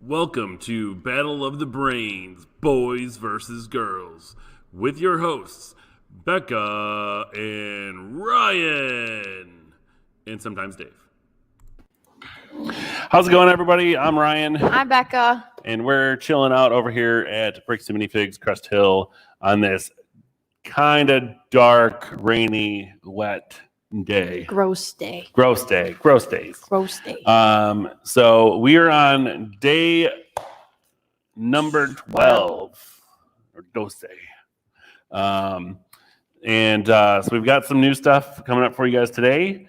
Welcome to Battle of the Brains, Boys versus Girls, with your hosts, Becca and Ryan, and sometimes Dave. How's it going, everybody? I'm Ryan. I'm Becca. And we're chilling out over here at Bricks and Minifigs, Crest Hill, on this kind of dark, rainy, wet day. Gross day. Gross days. So we are on day number 12, or Dose. So we've got some new stuff coming up for you guys today.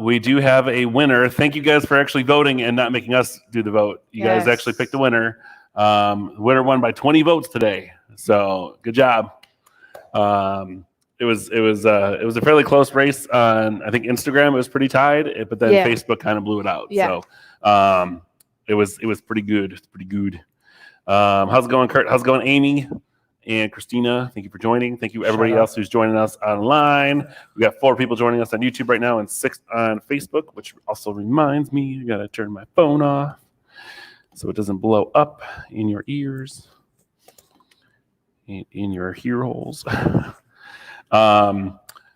We do have a winner. Thank you guys for actually voting and not making us do the vote. You guys actually picked a winner. The winner won by 20 votes today. So good job. It was a fairly close race on, I think, Instagram. It was pretty tied, but then Facebook kind of blew it out. Yeah. So it was pretty good. It's pretty good. How's it going, Kurt? How's it going, Amy and Christina? Thank you for joining. Thank you everybody else who's joining us online. We got 4 people joining us on YouTube right now and 6 on Facebook, which also reminds me I gotta turn my phone off so it doesn't blow up in your ears, in your ear holes.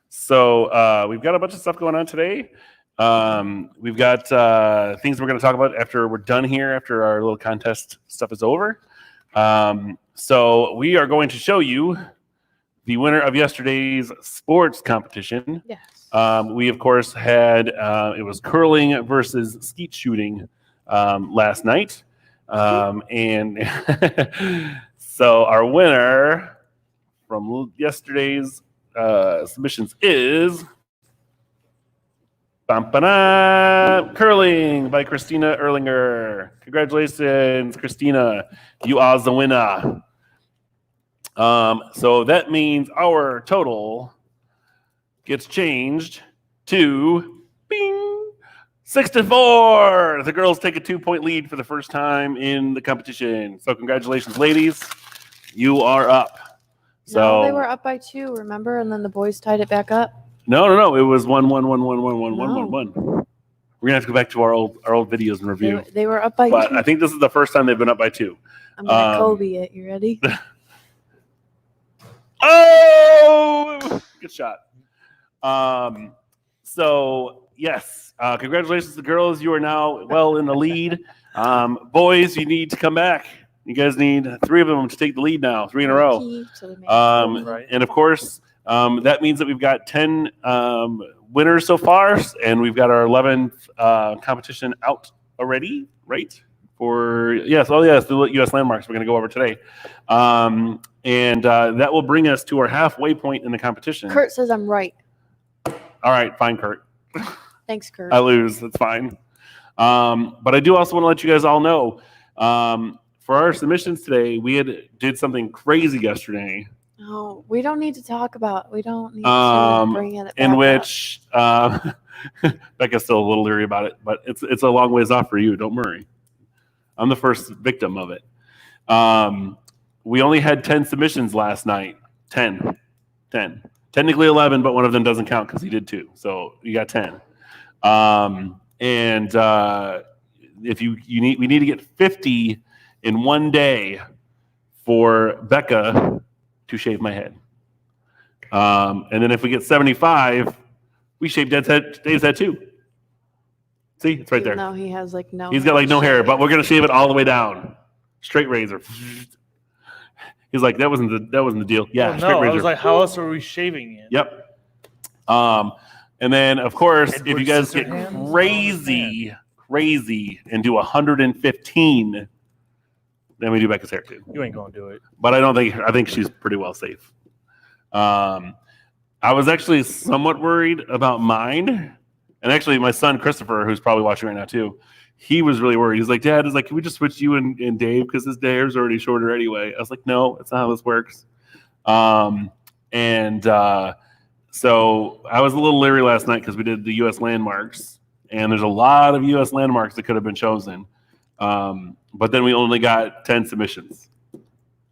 So we've got a bunch of stuff going on today. We've got things we're going to talk about after we're done here, after our little contest stuff is over. So we are going to show you the winner of yesterday's sports competition. Yes. We, of course, had it was curling versus skeet shooting last night. And so our winner from yesterday's submissions is curling by Christina Erlinger. Congratulations, Christina. You are the winner. So that means our total gets changed to 6-4. The girls take a 2-point lead for the first time in the competition. So congratulations, ladies. You are up. So they were up by 2, remember? And then the boys tied it back up. No. It was 1-1. We're gonna have to go back to our old videos and review. They were up by 2. I think this is the first time they've been up by 2. I'm gonna Kobe it. You ready? Oh, good shot. So yes, congratulations to the girls. You are now well in the lead. Boys, you need to come back. You guys need 3 of them to take the lead now, 3 in a row. And of course, that means that we've got 10 winners so far, and we've got our 11th competition out already, right? The U.S. landmarks we're going to go over today. And that will bring us to our halfway point in the competition. Kurt says I'm right. All right, fine, Kurt. Thanks, Kurt. I lose. That's fine. But I do also want to let you guys all know, for our submissions today, we did something crazy yesterday. Oh, we don't need to talk about. We don't need to bring it back in which Becca's still a little leery about it, but it's a long ways off for you. Don't worry. I'm the first victim of it. We only had 10 submissions last night. 10. Technically 11, but one of them doesn't count because he did 2. So you got 10. If we need to get 50 in one day for Becca to shave my head. And then if we get 75, we shave Dave's head too. See, it's right there. No, he has no. He's got no hair, but we're gonna shave it all the way down. Straight razor. He's like, that wasn't the deal. Yeah, straight razor. I was like, how else are we shaving it? Yep. And then of course, if you guys get crazy and do 115, then we do Becca's hair too. You ain't gonna do it. But I think she's pretty well safe. I was actually somewhat worried about mine. And actually my son Christopher, who's probably watching right now too, he was really worried. He's like, Dad, can we just switch you and Dave because his hair's already shorter anyway? I was like, no, that's not how this works. So I was a little leery last night because we did the U.S. landmarks, and there's a lot of U.S. landmarks that could have been chosen. But then we only got 10 submissions.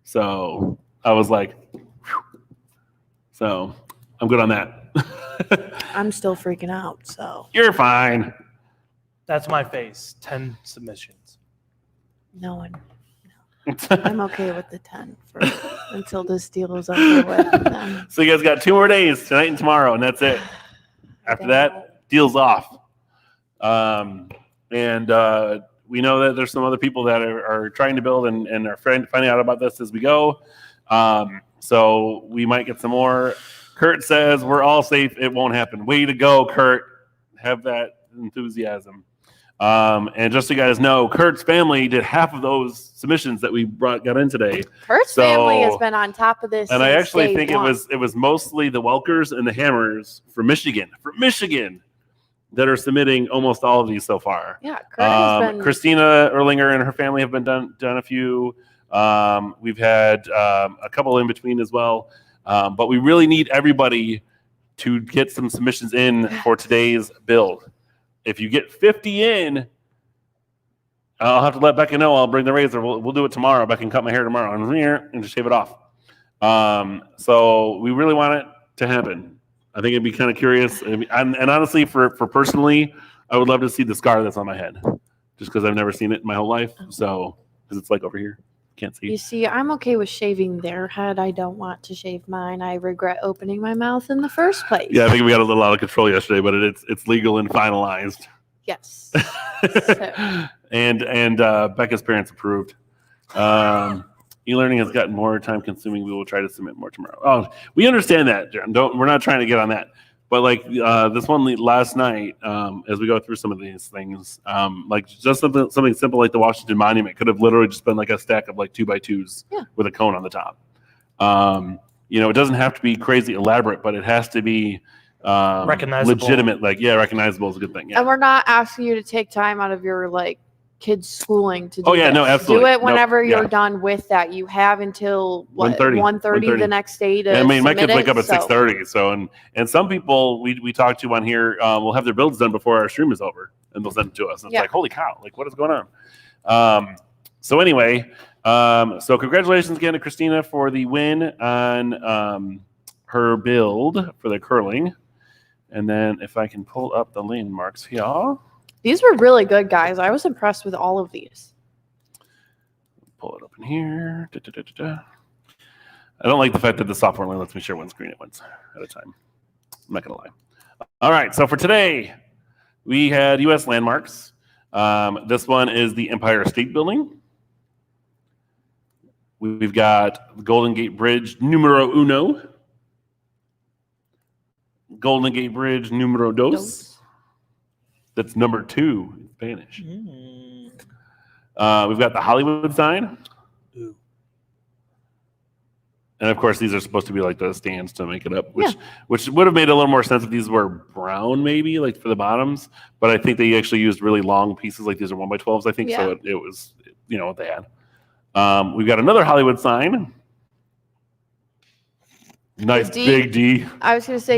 So I was like, whew. So I'm good on that. I'm still freaking out, so. You're fine. That's my face. 10 submissions. No one. I'm okay with the 10 until this deal is over with. And then So you guys got 2 more days, tonight and tomorrow, and that's it. After that, deal's off. And we know that there's some other people that are trying to build and are finding out about this as we go. So we might get some more. Kurt says we're all safe. It won't happen. Way to go, Kurt. Have that enthusiasm. And just so you guys know, Kurt's family did half of those submissions that we got in today. Kurt's family has been on top of this. And I actually think one. it was mostly the Welkers and the Hammers from Michigan that are submitting almost all of these so far. Yeah, Kurt has been. Christina Erlinger and her family have been done a few. We've had a couple in between as well. But we really need everybody to get some submissions in for today's build. If you get 50 in, I'll have to let Becca know. I'll bring the razor. We'll do it tomorrow. Becca can cut my hair tomorrow and just shave it off. So we really want it to happen. I think it'd be kind of curious. And honestly, for personally, I would love to see the scar that's on my head, just because I've never seen it in my whole life. So because it's like over here, can't see. You see, I'm okay with shaving their head. I don't want to shave mine. I regret opening my mouth in the first place. Yeah, I think we got a little out of control yesterday, but it's legal and finalized. Yes. So. And Becca's parents approved. E-learning has gotten more time consuming. We will try to submit more tomorrow. Oh, we understand that, John. We're not trying to get on that. But like this one last night, as we go through some of these things, like just something simple like the Washington Monument could have literally just been like a stack of like 2x2s with a cone on the top. It doesn't have to be crazy elaborate, but it has to be recognizable, legitimate. Like recognizable is a good thing. Yeah. And we're not asking you to take time out of your kids' schooling to do this. No, absolutely. Do it whenever you're done with that. You have until 1:30 the next day to my kids wake up at 6:30. So. So and some people we talk to on here will have their builds done before our stream is over, and they'll send it to us. And it's like, holy cow! Like, what is going on? So anyway, so congratulations again to Christina for the win on her build for the curling. And then if I can pull up the landmarks here. These were really good, guys. I was impressed with all of these. Pull it up in here. I don't like the fact that the software only lets me share one screen at once at a time. I'm not going to lie. All right. So for today, we had U.S. landmarks. This one is the Empire State Building. We've got the Golden Gate Bridge numero uno. Golden Gate Bridge numero dos. That's number 2 in Spanish. We've got the Hollywood sign. Ooh. And of course, these are supposed to be like the stands to make it up, which would have made a little more sense if these were brown, maybe like for the bottoms. But I think they actually used really long pieces, like these are 1x12s, I think. Yeah. So it was, what they had. We've got another Hollywood sign. Nice big D. I was going to say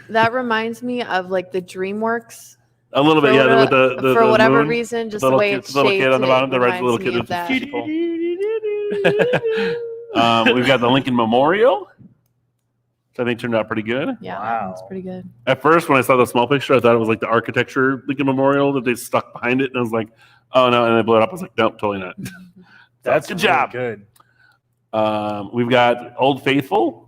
that reminds me of like the DreamWorks. A little bit, yeah. With the for whatever moon, reason, just the way it's shaped. Little kid on the bottom, the right little kid. We've got the Lincoln Memorial, which I think turned out pretty good. Yeah, wow. That's pretty good. At first, when I saw the small picture, I thought it was like the architecture Lincoln Memorial that they stuck behind it, and I was like, oh no, and they blew it up. I was like, nope, totally not. That's good really job. Good. We've got Old Faithful.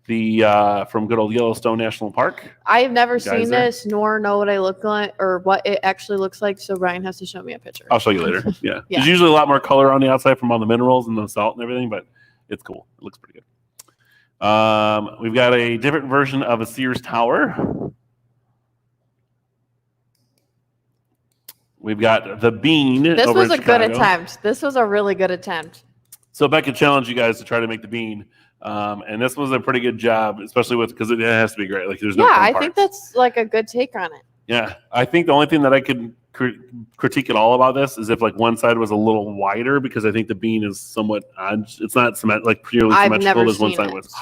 From good old Yellowstone National Park. I have never seen this, nor know what I look like or what it actually looks like. So Ryan has to show me a picture. I'll show you later. Yeah. There's usually a lot more color on the outside from all the minerals and the salt and everything, but it's cool. It looks pretty good. We've got a different version of a Sears Tower. We've got the Bean. This over was in a good Chicago. attempt. This was a really good attempt. So Becca challenged you guys to try to make the Bean. And this was a pretty good job, especially because it has to be great. Like there's no I think that's like a good take on it. Yeah, I think the only thing that I could critique at all about this is if like one side was a little wider, because I think the bean is somewhat odd. It's not purely symmetrical as one side was.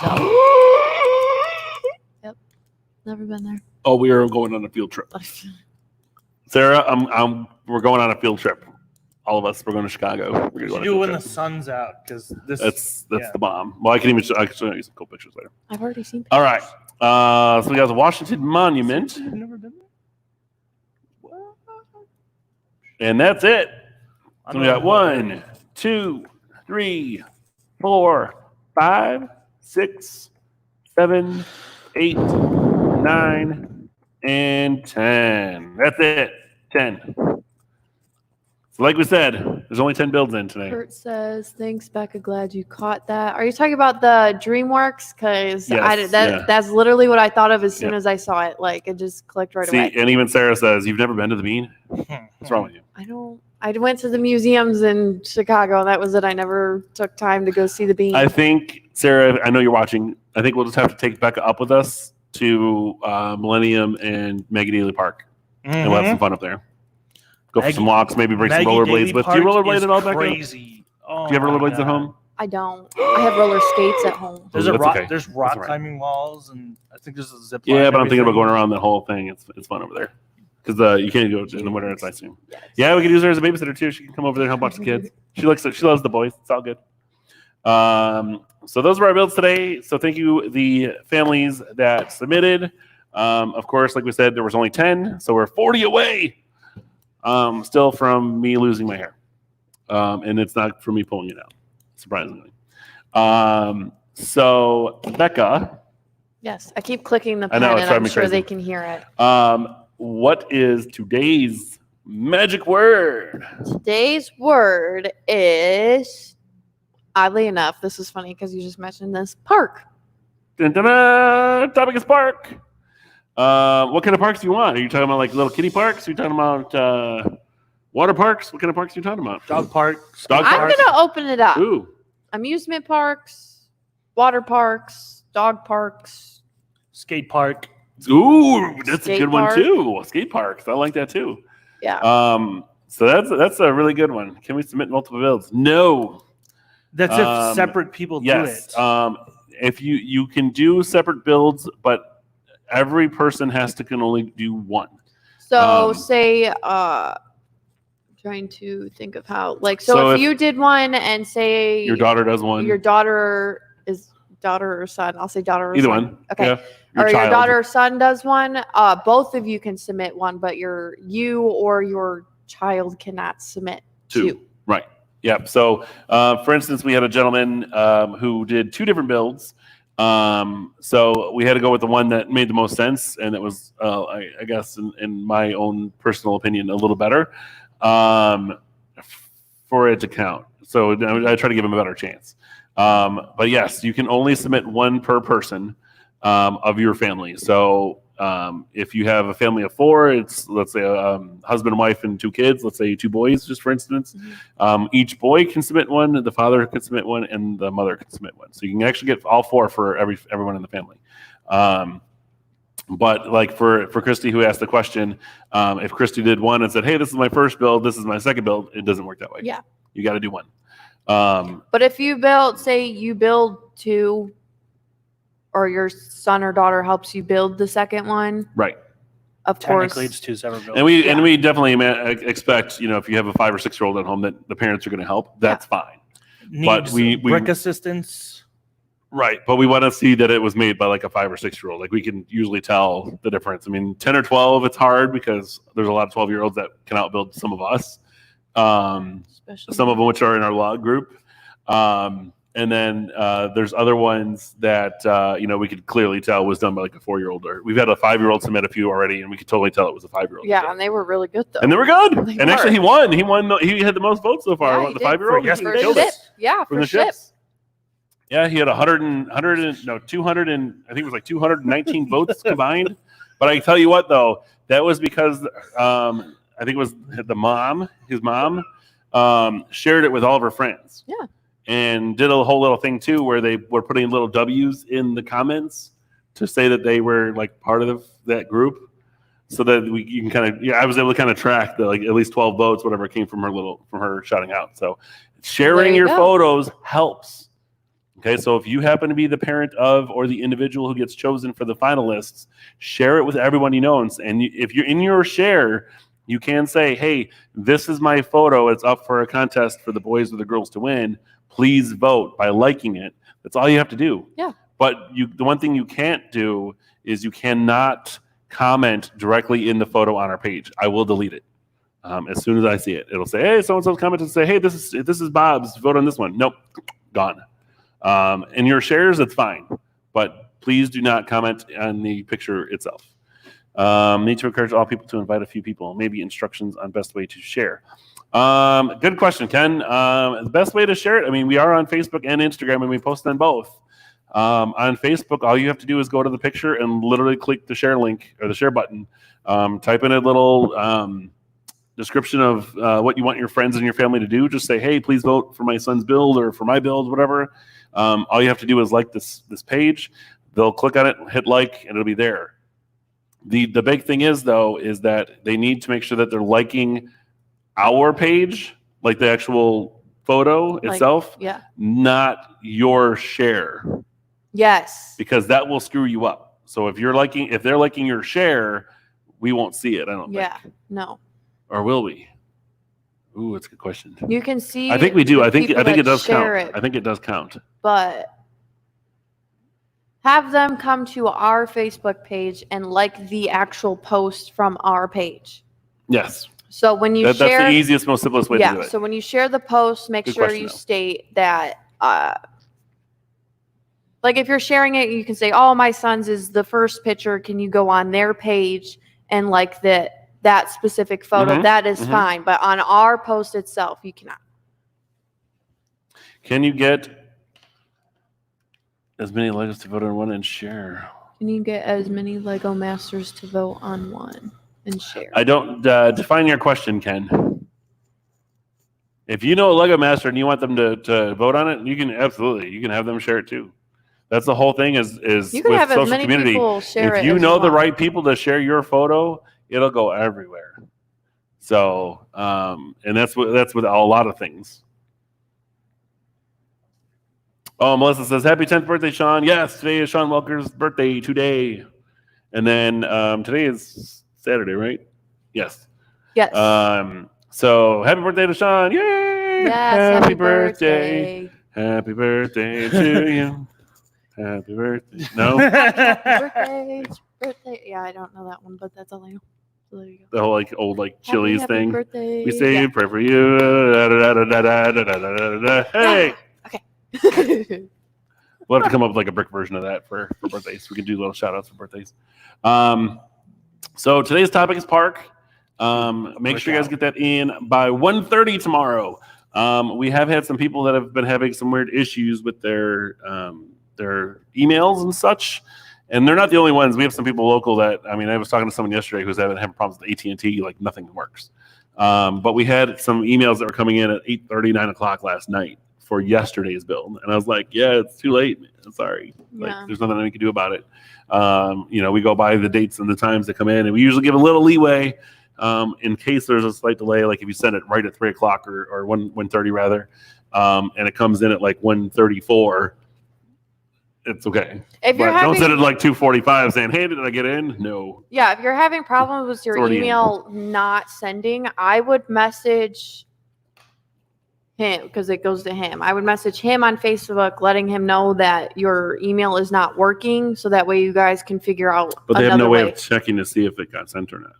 Yep, never been there. Oh, we are going on a field trip. Sarah, we're going on a field trip. All of us, we're going to Chicago. We're going to do it when the sun's out, because that's the bomb. Well, I can show you some cool pictures later. I've already seen pictures. All right. So we got the Washington Monument. I've never been there. And that's it. So we got 1, 2, 3, 4, 5, 6, 7, 8, 9, and 10. That's it. 10. So like we said, there's only 10 builds in today. Kurt says, "Thanks, Becca. Glad you caught that." Are you talking about the DreamWorks? Because Yes, that's literally what I thought of as soon Yep. as I saw it. Like it just clicked right See, away. and even Sarah says, you've never been to the Bean? What's wrong with you? I don't. I went to the museums in Chicago, and that was it. I never took time to go see the Bean. I think, Sarah, I know you're watching. I think we'll just have to take Becca up with us to Millennium and Maggie Daly Park. And we'll have some fun up there. Go for some walks, maybe bring some rollerblades with. Do you rollerblade at all, Becca? Crazy. Oh, Do you have rollerblades my at home? I don't. I have roller skates at home. There's That's rock. okay. There's rock That's all right. climbing walls, and I think there's a zip line. Yeah, and but I'm thinking about everything. going around that whole thing. It's fun over there. Because you can't go in the winter, I assume. Yeah, we could use her as a babysitter too. She can come over there and help watch the kids. She loves the boys. It's all good. So those were our builds today. So thank you, the families that submitted. Of course, like we said, there was only 10, so we're 40 away. Still from me losing my hair, and it's not from me pulling it out, surprisingly. So Becca, Yes, I keep clicking the I pen, know, it's and driving I'm me sure crazy. they can hear it. what is today's magic word? Today's word is, oddly enough, this is funny because you just mentioned this, park. Dun, dun, dun, topic is park. What kind of parks do you want? Are you talking about like little kiddie parks? Are you talking about water parks? What kind of parks are you talking about? Dog parks. Dog I'm parks? going to open it up. Ooh. Amusement parks, water parks, dog parks. Skate park. Ooh, that's a Skate good one park. too. Skate parks. I like that too. Yeah. So that's a really good one. Can we submit multiple builds? No. That's if separate people Yes. do it. If you can do separate builds, but every person can only do one. So Um, say, trying to think of how, like, so, So if if you did one and say Your daughter does one. your daughter is daughter or son, I'll say daughter or Either son. one. Okay. Yeah. Or child. your daughter or son does one, both of you can submit one, but you or your child cannot submit two. Right. Yep. So, for instance, we had a gentleman who did two different builds. So we had to go with the one that made the most sense, and it was, I guess, in my own personal opinion, a little better for it to count. So I try to give him a better chance. But yes, you can only submit one per person of your family. So if you have a family of four, it's, let's say, a husband and wife and two kids, let's say two boys, just for instance. Each boy can submit one, the father can submit one, and the mother can submit one. So you can actually get all four for everyone in the family. But like for Christy, who asked the question, if Christy did one and said, hey, this is my first build, this is my second build, it doesn't work that way. Yeah. You got to do one. But if you build two, or your son or daughter helps you build the second one, Right. of course. Technically, it's two separate builds. And we definitely expect, if you have a 5 or 6 year old at home, that the parents are going to help. That's fine. Needs we- brick assistance. Right. But we want to see that it was made by like a 5 or 6 year old. Like we can usually tell the difference. I mean, 10 or 12, it's hard because there's a lot of 12-year-olds that can outbuild some of us. Especially Some of them which are in our log group. And then there's other ones that we could clearly tell was done by like a 4-year-old. Or we've had a 5-year-old submit a few already, and we could totally tell it was a 5-year-old. Yeah, and they were really good though. And they were good. They and actually, he were. won. He had the most votes so far. Yeah, What, he the did. 5-year-old? For He yesterday. killed ship. it. Yeah, From for the ship. ships. Yeah, he had 200 and I think it was like 219 votes combined. But I tell you what, though, that was because I think it was his mom, shared it with all of her friends. Yeah. And did a whole little thing too, where they were putting little W's in the comments to say that they were like part of that group, so that you can kind of, I was able to kind of track the like at least 12 votes, whatever came from her shouting out. So sharing you your go. photos helps. Okay, so if you happen to be the parent of or the individual who gets chosen for the finalists, share it with everyone you know. And if you're in your share, you can say, hey, this is my photo. It's up for a contest for the boys or the girls to win. Please vote by liking it. That's all you have to do. Yeah. But the one thing you can't do is you cannot comment directly in the photo on our page. I will delete it. As soon as I see it, it'll say, "Hey, so and so's commented to say, hey, this is Bob's. Vote on this one." Nope, gone. And your shares, it's fine, but please do not comment on the picture itself. Need to encourage all people to invite a few people. Maybe instructions on best way to share. Good question, Ken. The best way to share it, I mean, we are on Facebook and Instagram, and we post on both. On Facebook, all you have to do is go to the picture and literally click the share link or the share button. Type in a little description of what you want your friends and your family to do. Just say, hey, please vote for my son's build or for my build, whatever. All you have to do is like this page. They'll click on it, hit like, and it'll be there. The big thing is, though, is that they need to make sure that they're liking our page, like the actual photo itself, not your share. Yes. Because that will screw you up. So if they're liking your share, we won't see it, I don't think. Yeah, no. Or will we? Ooh, that's a good question. You can see. I think we do. I think it does count. It, I think it does count. But have them come to our Facebook page and like the actual post from our page. Yes. So when you that's the easiest, most simplest way to do it. So when you share the post, make sure you state that. Like if you're sharing it, you can say, "Oh, my son's is the first picture. Can you go on their page and like that specific photo?" Mm-hmm. That is fine. But on our post itself, you cannot. Can you get as many Legos to vote on one and share? Can you get as many Lego Masters to vote on one and share? I don't define your question, Ken. If you know a Lego Master and you want them to vote on it, you can have them share it too. That's the whole thing is you can with have social as many community. people share if it you as know the well. right people to share your photo, it'll go everywhere. So, and that's with a lot of things. Oh, Melissa says, "Happy 10th birthday, Sean." Yes, today is Sean Welker's birthday today. And then today is Saturday, right? Yes. Yes. So happy birthday to Sean. Yay! Yes, happy birthday. Happy birthday to you. Happy birthday. No? Happy birthday. Yeah, I don't know that one, but that's all I know. So there you go. The whole old Chili's happy thing. Birthday. We say a prayer for you. Da, da, da, da, da, da, da, da, da. Hey. Okay. We'll have to come up with a brick version of that for birthdays. We can do little shout outs for birthdays. So today's topic is park. Make sure you guys get that in by 1:30 tomorrow. We have had some people that have been having some weird issues with their emails and such, and they're not the only ones. We have some people local that, I was talking to someone yesterday who's having problems with AT&T, like nothing works. But we had some emails that were coming in at 8:30, 9 o'clock last night for yesterday's build, and I was like, yeah, it's too late, man. I'm sorry. There's nothing we can do about it. We go by the dates and the times that come in, and we usually give a little leeway in case there's a slight delay, like if you send it right at 3 o'clock or 1:30 rather, and it comes in at 1:34, it's okay. Don't send it at 2:45 saying, "Hey, did I get in?" No. Yeah, if you're having problems with your email not sending, I would message him because it goes to him. I would message him on Facebook, letting him know that your email is not working, so that way you guys can figure out. But they have no way of checking to see if it got sent or not.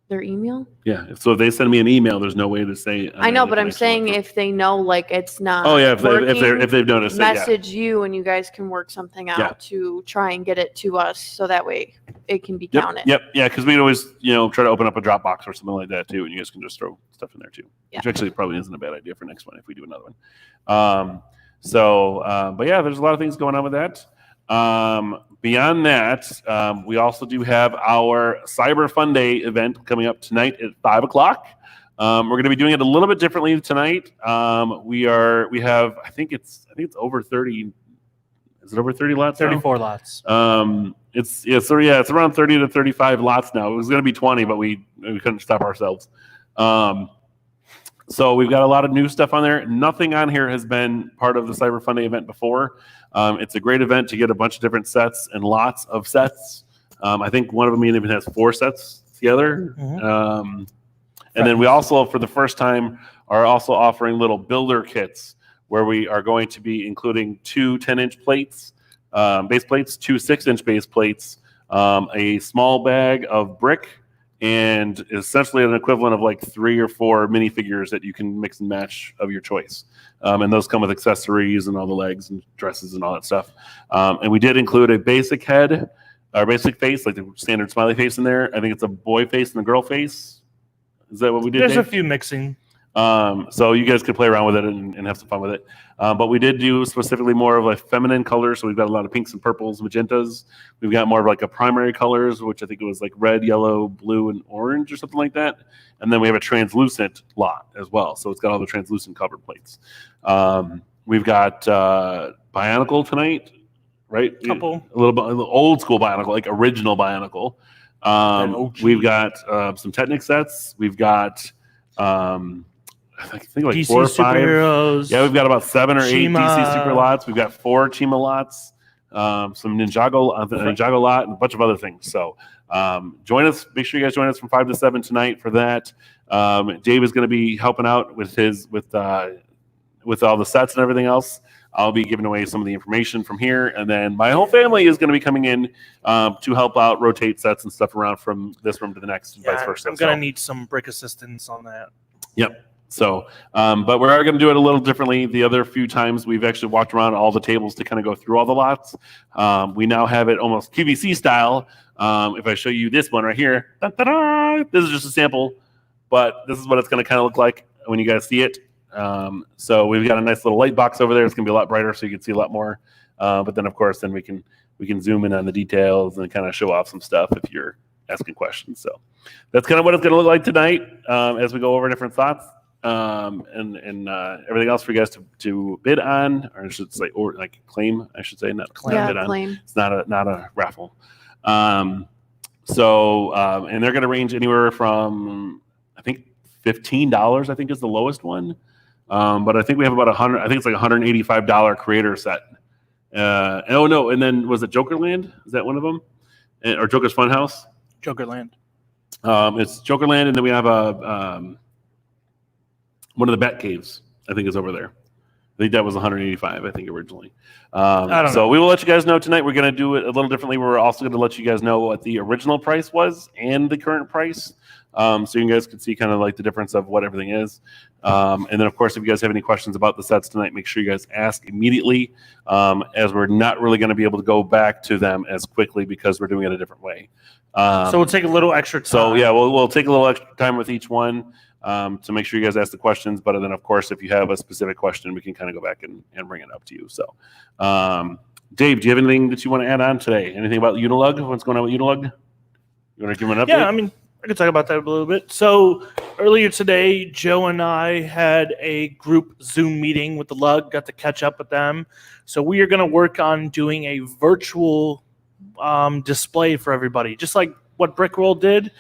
Their email? Yeah. So if they send me an email, there's no way to say. I know, but I'm saying if they know it's not. Oh yeah, if they've noticed, message you and you guys can work something out to try and get it to us, so that way it can be counted. Yep. Yeah, because we'd always try to open up a Dropbox or something like that too, and you guys can just throw stuff in there too. Yeah. Which actually probably isn't a bad idea for next one if we do another one. But yeah, there's a lot of things going on with that. Beyond that, we also do have our Cyber Fun Day event coming up tonight at 5 o'clock. We're going to be doing it a little bit differently tonight. We have I think it's over 30. Is it over 30 lots? 34 lots. It's around 30 to 35 lots now. It was going to be 20, but we couldn't stop ourselves. So we've got a lot of new stuff on there. Nothing on here has been part of the Cyber Fun Day event before. It's a great event to get a bunch of different sets and lots of sets. I think one of them even has 4 sets together. Mm-hmm. And then we also, for the first time, are also offering little builder kits where we are going to be including 2 10-inch plates, base plates, 2 6-inch base plates, a small bag of brick, and essentially an equivalent of like 3 or 4 minifigures that you can mix and match of your choice. And those come with accessories and all the legs and dresses and all that stuff. And we did include a basic head, or basic face, like the standard smiley face in there. I think it's a boy face and a girl face. Is that what we did? There's Dave? a few mixing. So you guys could play around with it and have some fun with it. But we did do specifically more of a feminine color. So we've got a lot of pinks and purples, magentas. We've got more of like a primary colors, which I think it was like red, yellow, blue, and orange or something like that. And then we have a translucent lot as well. So it's got all the translucent cover plates. We've got Bionicle tonight, right? Couple. A little old school Bionicle, like original Bionicle. We've got some Technic sets. We've got I think like DC 4 or 5 superheroes. Yeah, we've got about 7 or 8 Chima. DC super lots. We've got 4 Chima lots, some Ninjago lot, and a bunch of other things. So join us. Make sure you guys join us from 5 to 7 tonight for that. Dave is going to be helping out with all the sets and everything else. I'll be giving away some of the information from here, and then my whole family is going to be coming in to help out, rotate sets and stuff around from this room to the next, and vice versa. I'm going to need some brick assistance on that. Yep. So, but we are going to do it a little differently. The other few times we've actually walked around all the tables to kind of go through all the lots. We now have it almost QVC style. If I show you this one right here, this is just a sample, but this is what it's going to kind of look like when you guys see it. So we've got a nice little light box over there. It's going to be a lot brighter, so you can see a lot more. But then, of course, then we can zoom in on the details and kind of show off some stuff if you're asking questions. So that's kind of what it's going to look like tonight as we go over different thoughts. And everything else for you guys to bid on, or I should say, or like claim, I should say, not claim, bid on. Claim. It's not a raffle. And they're going to range anywhere from, I think, $15, I think is the lowest one. But I think we have about 100, I think it's like $185 creator set. And then was it Jokerland? Is that one of them? Or Joker's Funhouse? Jokerland. It's Jokerland, and then we have one of the Bat Caves, I think, is over there. I think that was 185, I think, originally. So we will let you guys know tonight. We're going to do it a little differently. We're also going to let you guys know what the original price was and the current price. So you guys can see kind of like the difference of what everything is. And then, of course, if you guys have any questions about the sets tonight, make sure you guys ask immediately, as we're not really going to be able to go back to them as quickly because we're doing it a different way. So we'll take a little extra time. So, yeah, we'll take a little extra time with each one. To make sure you guys ask the questions, but then, of course, if you have a specific question, we can kind of go back and bring it up to you. So, Dave, do you have anything that you want to add on today? Anything about Unilug? What's going on with Unilug? You want to give them an update? Yeah, I mean, I could talk about that a little bit. So earlier today, Joe and I had a group Zoom meeting with the Lug, got to catch up with them. So we are going to work on doing a virtual display for everybody, just like what Brickroll did.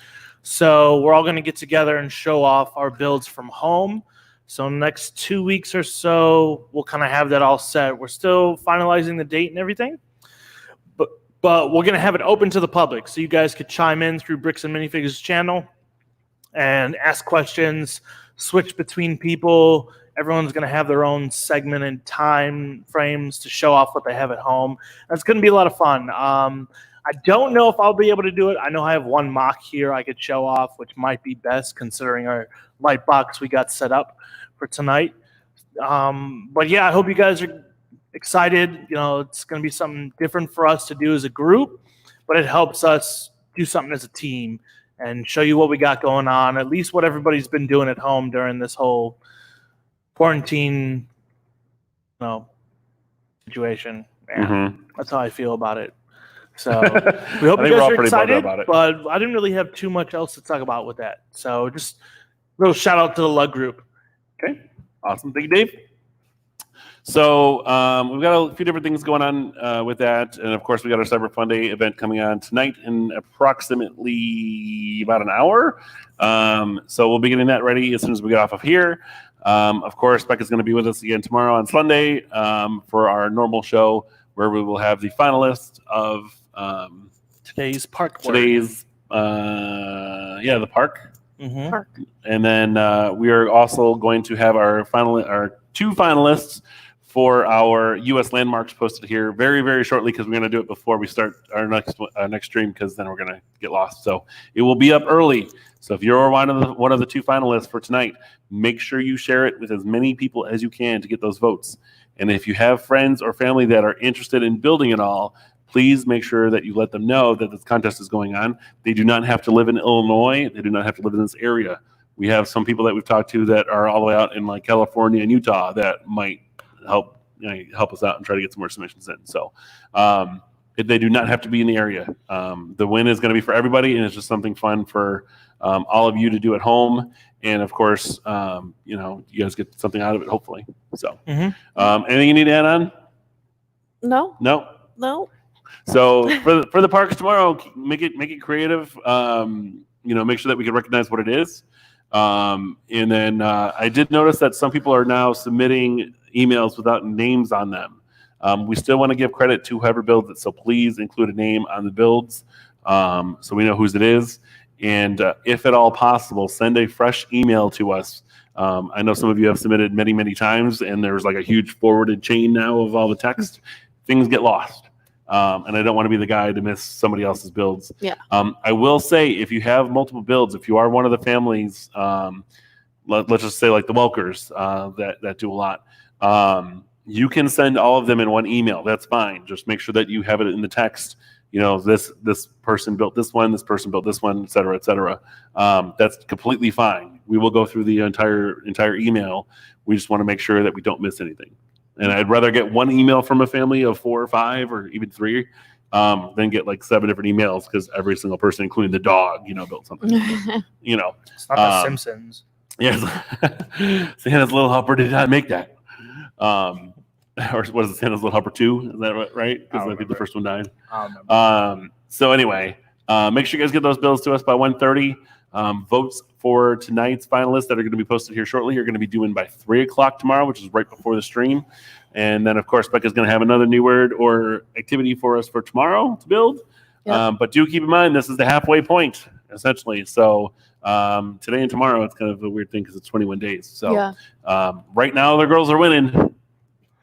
So we're all going to get together and show off our builds from home. So next 2 weeks or so, we'll kind of have that all set. We're still finalizing the date and everything, but we're going to have it open to the public. So you guys could chime in through Bricks and Minifigures channel and ask questions, switch between people. Everyone's going to have their own segment and time frames to show off what they have at home. That's going to be a lot of fun. I don't know if I'll be able to do it. I know I have one mock here I could show off, which might be best considering our light box we got set up for tonight. But yeah, I hope you guys are excited. You know, it's going to be something different for us to do as a group, but it helps us do something as a team and show you what we got going on, at least what everybody's been doing at home during this whole quarantine, situation. Yeah, That's how I feel about it. So we hope you guys are excited, about it. But I didn't really have too much else to talk about with that. So just a little shout out to the Lug group. Okay, awesome. Thank you, Dave. So we've got a few different things going on with that. And, of course, we got our Cyber Fun Day event coming on tonight in approximately about an hour. So we'll be getting that ready as soon as we get off of here. Of course, Becca's going to be with us again tomorrow on Sunday for our normal show where we will have the finalists of today's park. The park. Park. And then we are also going to have our two finalists for our U.S. landmarks posted here very, very shortly because we're going to do it before we start our next stream because then we're going to get lost. So it will be up early. So if you're one of the 2 finalists for tonight, make sure you share it with as many people as you can to get those votes. And if you have friends or family that are interested in building it all, please make sure that you let them know that this contest is going on. They do not have to live in Illinois. They do not have to live in this area. We have some people that we've talked to that are all the way out in like California and Utah that might help us out and try to get some more submissions in. So they do not have to be in the area. The win is going to be for everybody, and it's just something fun for all of you to do at home. And of course, you guys get something out of it, hopefully. So anything you need to add on? No. So for the parks tomorrow, make it creative. Make sure that we can recognize what it is. And then I did notice that some people are now submitting emails without names on them. We still want to give credit to whoever builds it, so please include a name on the builds so we know whose it is. And if at all possible, send a fresh email to us. I know some of you have submitted many, many times, and there's like a huge forwarded chain now of all the text. Things get lost. And I don't want to be the guy to miss somebody else's builds. Yeah. I will say, if you have multiple builds, if you are one of the families, let's just say like the Welkers that do a lot, you can send all of them in one email. That's fine. Just make sure that you have it in the text. This person built this one, this person built this one, et cetera, et cetera. That's completely fine. We will go through the entire email. We just want to make sure that we don't miss anything. And I'd rather get one email from a family of 4 or 5 or even 3 than get like 7 different emails because every single person, including the dog, built something. It's not the Simpsons. Yes. Santa's Little Helper did not make that. Or what is it, Santa's Little Helper 2? Is that right? Because I think the first one died. So anyway, make sure you guys get those bills to us by 1:30. Votes for tonight's finalists that are going to be posted here shortly are going to be due in by 3 o'clock tomorrow, which is right before the stream. And then, of course, Becca's going to have another new word or activity for us for tomorrow to build. Yep. But do keep in mind, this is the halfway point, essentially. So today and tomorrow, it's kind of a weird thing because it's 21 days. So right now, the girls are winning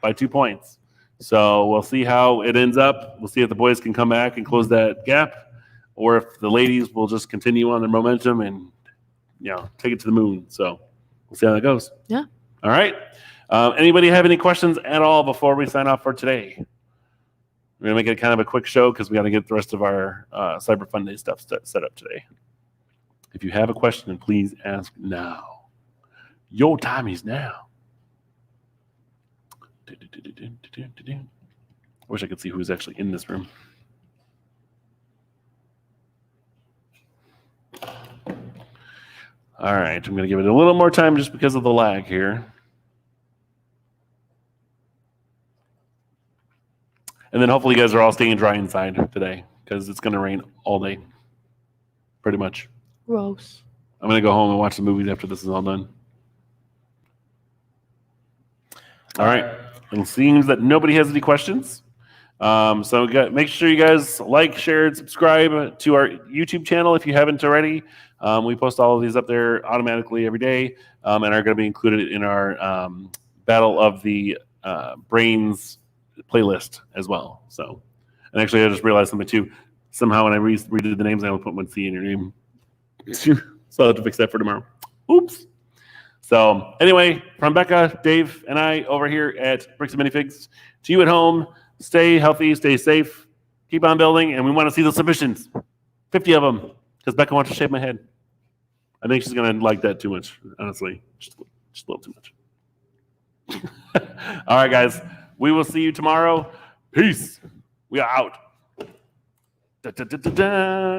by 2 points. So we'll see how it ends up. We'll see if the boys can come back and close that gap, or if the ladies will just continue on their momentum and take it to the moon. So we'll see how that goes. Yeah. All right. Anybody have any questions at all before we sign off for today? We're gonna make it kind of a quick show because we got to get the rest of our Cyber Fun Day stuff set up today. If you have a question, please ask now. Your time is now. I wish I could see who's actually in this room. All right, I'm going to give it a little more time just because of the lag here. And then hopefully you guys are all staying dry inside today because it's going to rain all day, pretty much. Gross. I'm going to go home and watch the movies after this is all done. All right. It seems that nobody has any questions. So make sure you guys like, share, and subscribe to our YouTube channel if you haven't already. We post all of these up there automatically every day and are going to be included in our Battle of the Brains playlist as well. So, and actually, I just realized something too. Somehow when I redid the names, I only put one C in your name. So I'll have to fix that for tomorrow. Oops. So anyway, from Becca, Dave, and I over here at Bricks and Minifigs, to you at home, stay healthy, stay safe, keep on building, and we want to see the submissions. 50 of them, because Becca wants to shave my head. I think she's going to like that too much, honestly. Just a little too much. All right, guys. We will see you tomorrow. Peace. We are out. Da, da, da, da, da.